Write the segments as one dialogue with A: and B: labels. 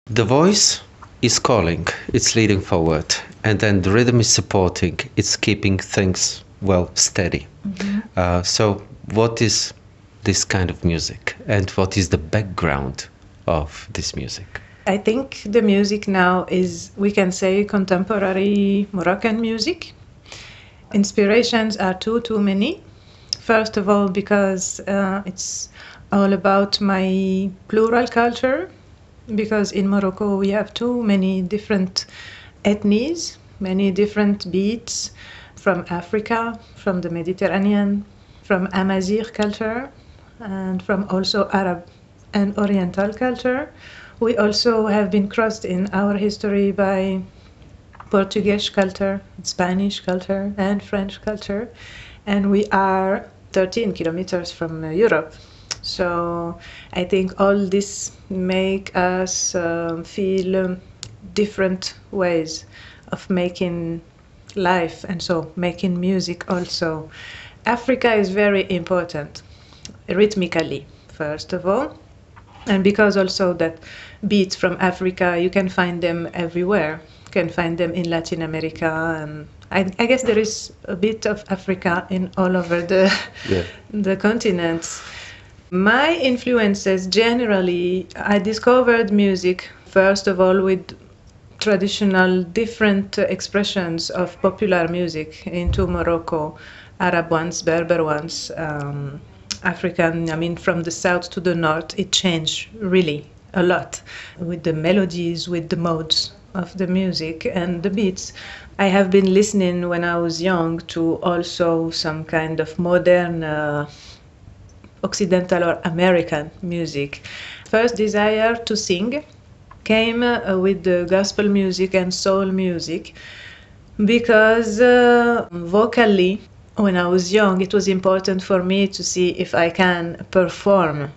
A: The voice is calling, it's leading forward, and then the rhythm is supporting, it's keeping things, well, steady. So what is this kind of music, and what is the background of this music?
B: I think the music now is, we can say, contemporary Moroccan music. Inspirations are too many. First of all, because it's all about my plural culture, because in Morocco we have too many different ethnies, many different beats from Africa, from the Mediterranean, from Amazigh culture, and from also Arab and Oriental culture. We also have been crossed in our history by Portuguese culture, Spanish culture, and French culture, and we are 13 kilometers from Europe. So I think all this make us feel different ways of making life, and so making music also. Africa is very important, rhythmically, first of all, and because also that beats from Africa, you can find them everywhere. You can find them in Latin America, and I guess there is a bit of Africa in all over the continents. My influences, generally, I discovered music, first of all, with traditional different expressions of popular music into Morocco, Arab ones, Berber ones, African, I mean, from the south to the north, it changed really a lot with the melodies, with the modes of the music and the beats. I have been listening when I was young to also some kind of modern Occidental or American music. First desire to sing came with the gospel music and soul music, because vocally, when I was young, it was important for me to see if I can perform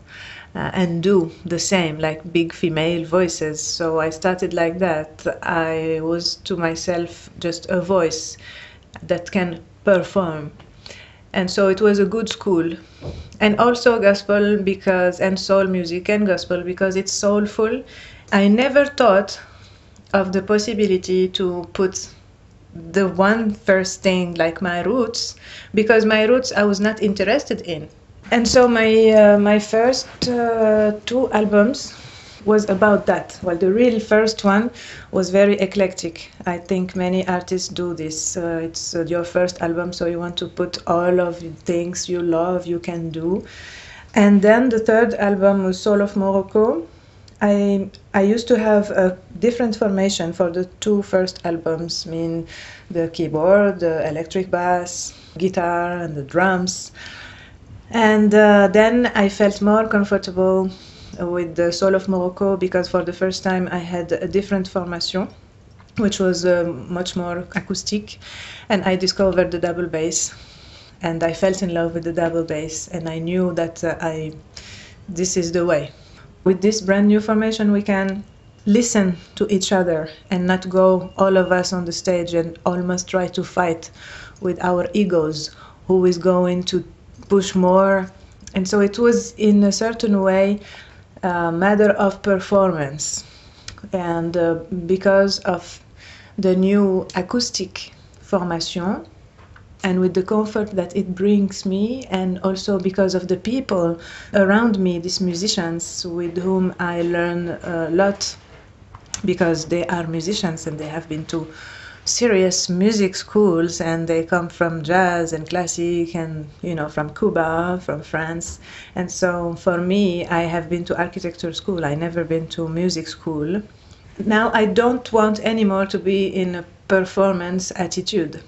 B: and do the same, like big female voices. So I started like that. I was to myself just a voice that can perform. And so it was a good school. And also gospel, because, and soul music and gospel, because it's soulful. I never thought of the possibility to put the one first thing like my roots, because my roots I was not interested in. And so my first two albums was about that. Well, the real first one was very eclectic. I think many artists do this. It's your first album, so you want to put all of the things you love, you can do. And then the third album was Soul of Morocco. I used to have a different formation for the two first albums, I mean the keyboard, the electric bass, guitar, and the drums. And then I felt more comfortable with the Soul of Morocco, because for the first time I had a different formation, which was much more acoustic, and I discovered the double bass, and I fell in love with the double bass, and I knew that this is the way. With this brand new formation, we can listen to each other and not go all of us on the stage and almost try to fight with our egos, who is going to push more. And so it was, in a certain way, a matter of performance. And because of the new acoustic formation, and with the comfort that it brings me, and also because of the people around me, these musicians with whom I learn a lot, because they are musicians and they have been to serious music schools, and they come from jazz and classic, and from Cuba, from France. And so for me, I have been to architecture school. I never been to music school. Now I don't want anymore to be in a performance attitude.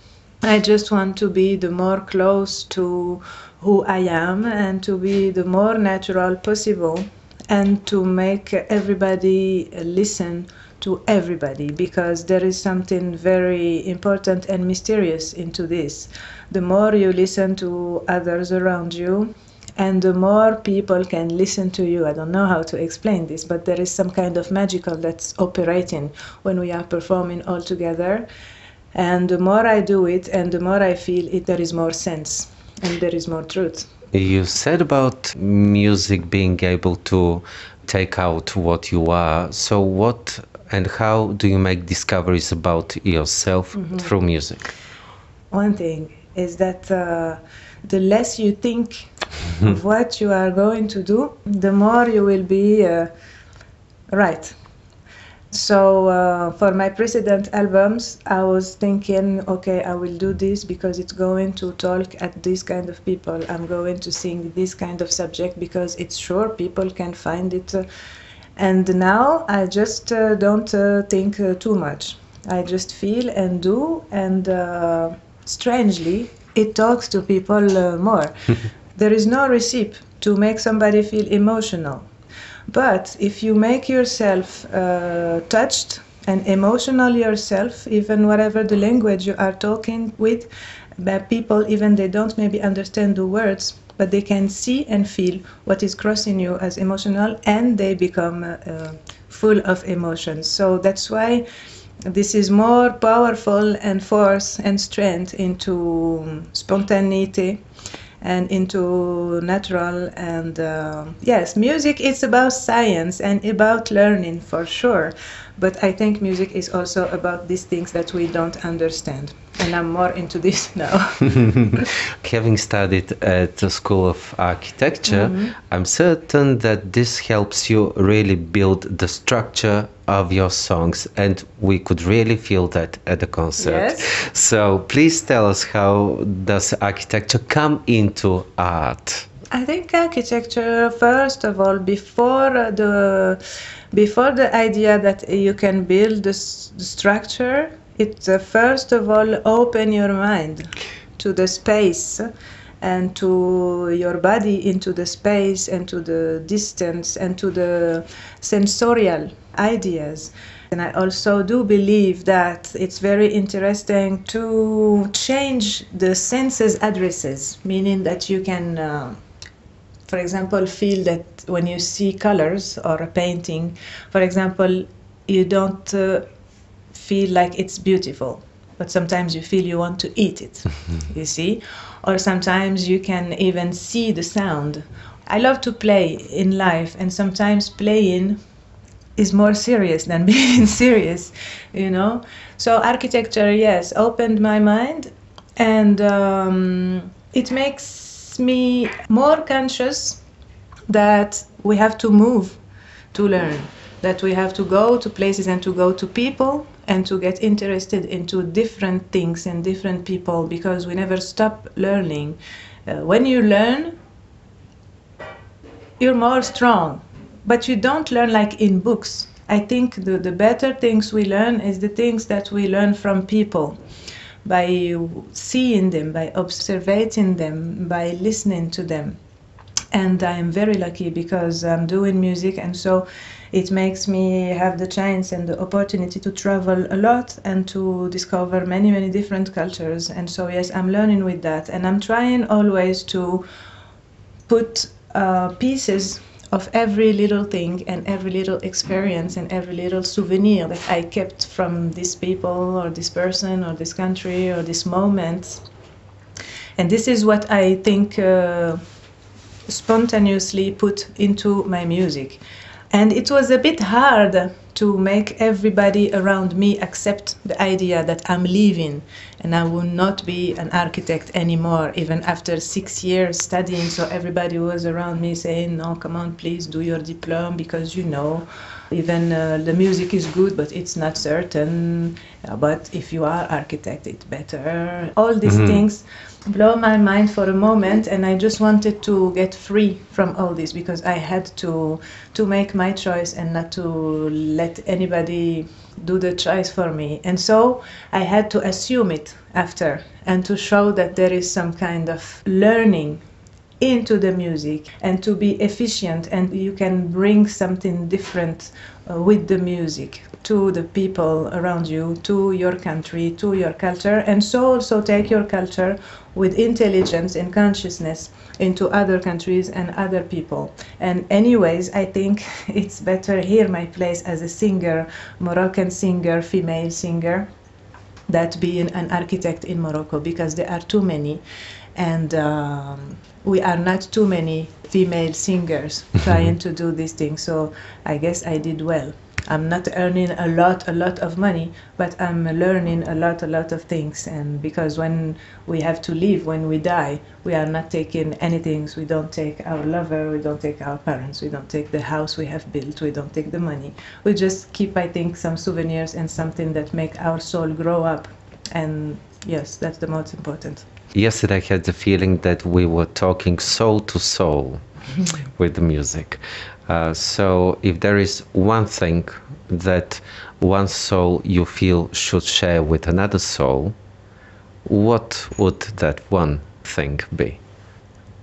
B: I just want to be the more close to who I am, and to be the more natural possible, and to make everybody listen to everybody, because there is something very important and mysterious into this. The more you listen to others around you, and the more people can listen to you. I don't know how to explain this, but there is some kind of magical that's operating when we are performing all together. And the more I do it, and the more I feel it, there is more sense, and there is more truth.
A: You said about music being able to take out what you are. So what and how do you make discoveries about yourself through music?
B: One thing is that the less you think of what you are going to do, the more you will be right. So for my precedent albums, I was thinking, okay, I will do this because it's going to talk at this kind of people. I'm going to sing this kind of subject because it's sure people can find it. And now I just don't think too much. I just feel and do, and strangely, it talks to people more. There is no recipe to make somebody feel emotional. But if you make yourself touched and emotional yourself, even whatever the language you are talking with, people, even they don't maybe understand the words, but they can see and feel what is crossing you as emotional, and they become full of emotions. So that's why this is more powerful and force and strength into spontaneity and into natural. And yes, music is about science and about learning for sure, but I think music is also about these things that we don't understand, and I'm more into this now.
A: Having studied at the School of Architecture, I'm certain that this helps you really build the structure of your songs, and we could really feel that at the concert.
B: Yes.
A: So please tell us, how does architecture come into art?
B: I think architecture, first of all, before the idea that you can build the structure, it's first of all open your mind to the space and to your body into the space and to the distance and to the sensorial ideas. And I also do believe that it's very interesting to change the senses addresses, meaning that you can for example, feel that when you see colors or a painting, for example, you don't feel like it's beautiful, but sometimes you feel you want to eat it, you see? Or sometimes you can even see the sound. I love to play in life, and sometimes playing is more serious than being serious, you know? So architecture, yes, opened my mind, and it makes me more conscious that we have to move to learn, that we have to go to places and to go to people and to get interested into different things and different people, because we never stop learning. When you learn, you're more strong, but you don't learn like in books. I think the better things we learn is the things that we learn from people, by seeing them, by observing them, by listening to them. And I'm very lucky because I'm doing music, and so it makes me have the chance and the opportunity to travel a lot and to discover many, many different cultures. And so yes, I'm learning with that, and I'm trying always to put pieces of every little thing and every little experience and every little souvenir that I kept from these people or this person or this country or this moment. And this is what I think spontaneously put into my music. And it was a bit hard to make everybody around me accept the idea that I'm leaving and I will not be an architect anymore, even after 6 years studying. So everybody was around me saying, no, come on, please do your diploma, because you know, even the music is good, but it's not certain. But if you are architect, it's better. All these things blow my mind for a moment, and I just wanted to get free from all this, because I had to make my choice and not to let anybody do the choice for me. And so I had to assume it after and to show that there is some kind of learning into the music and to be efficient, and you can bring something different with the music to the people around you, to your country, to your culture, and so also take your culture with intelligence and consciousness into other countries and other people. And anyways, I think it's better here, my place as a singer, Moroccan singer, female singer, that being an architect in Morocco, because there are too many. and we are not too many female singers trying to do these things. So I guess I did well. I'm not earning a lot of money, but I'm learning a lot of things. And because when we have to leave, when we die, we are not taking anything. We don't take our lover, we don't take our parents, we don't take the house we have built, we don't take the money. We just keep, I think, some souvenirs and something that make our soul grow up. And yes, that's the most important.
A: Yesterday I had the feeling that we were talking soul to soul with the music. So if there is one thing that one soul you feel should share with another soul, what would that one thing be?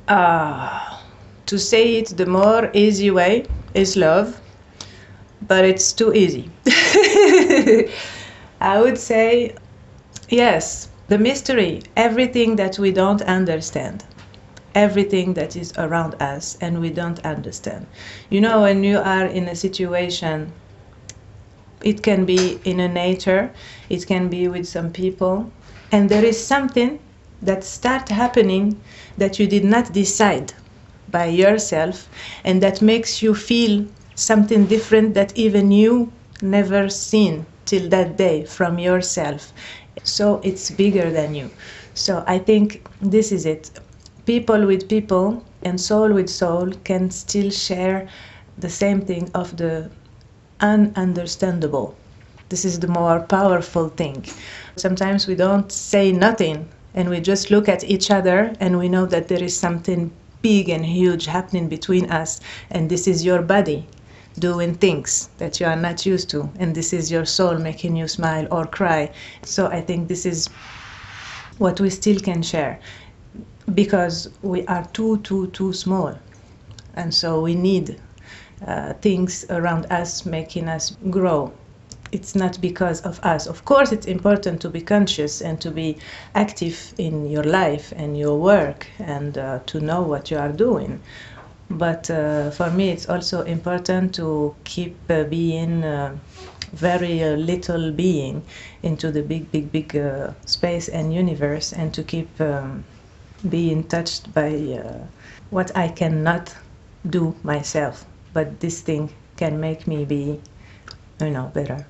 B: To say it the more easy way is love, but it's too easy. I would say, yes, the mystery, everything that we don't understand. Everything that is around us and we don't understand. You know, when you are in a situation, it can be in a nature, it can be with some people, and there is something that starts happening that you did not decide by yourself, and that makes you feel something different that even you never seen till that day from yourself. So it's bigger than you. So I think this is it. People with people and soul with soul can still share the same thing of the ununderstandable. This is the more powerful thing. Sometimes we don't say nothing and we just look at each other and we know that there is something big and huge happening between us, and this is your body doing things that you are not used to, and this is your soul making you smile or cry. So I think this is what we still can share, because we are too small, and so we need things around us making us grow. It's not because of us. Of course, it's important to be conscious and to be active in your life and your work and to know what you are doing. But for me, it's also important to keep being very little being into the big space and universe, and to keep being touched by what I cannot do myself. But this thing can make me be, better.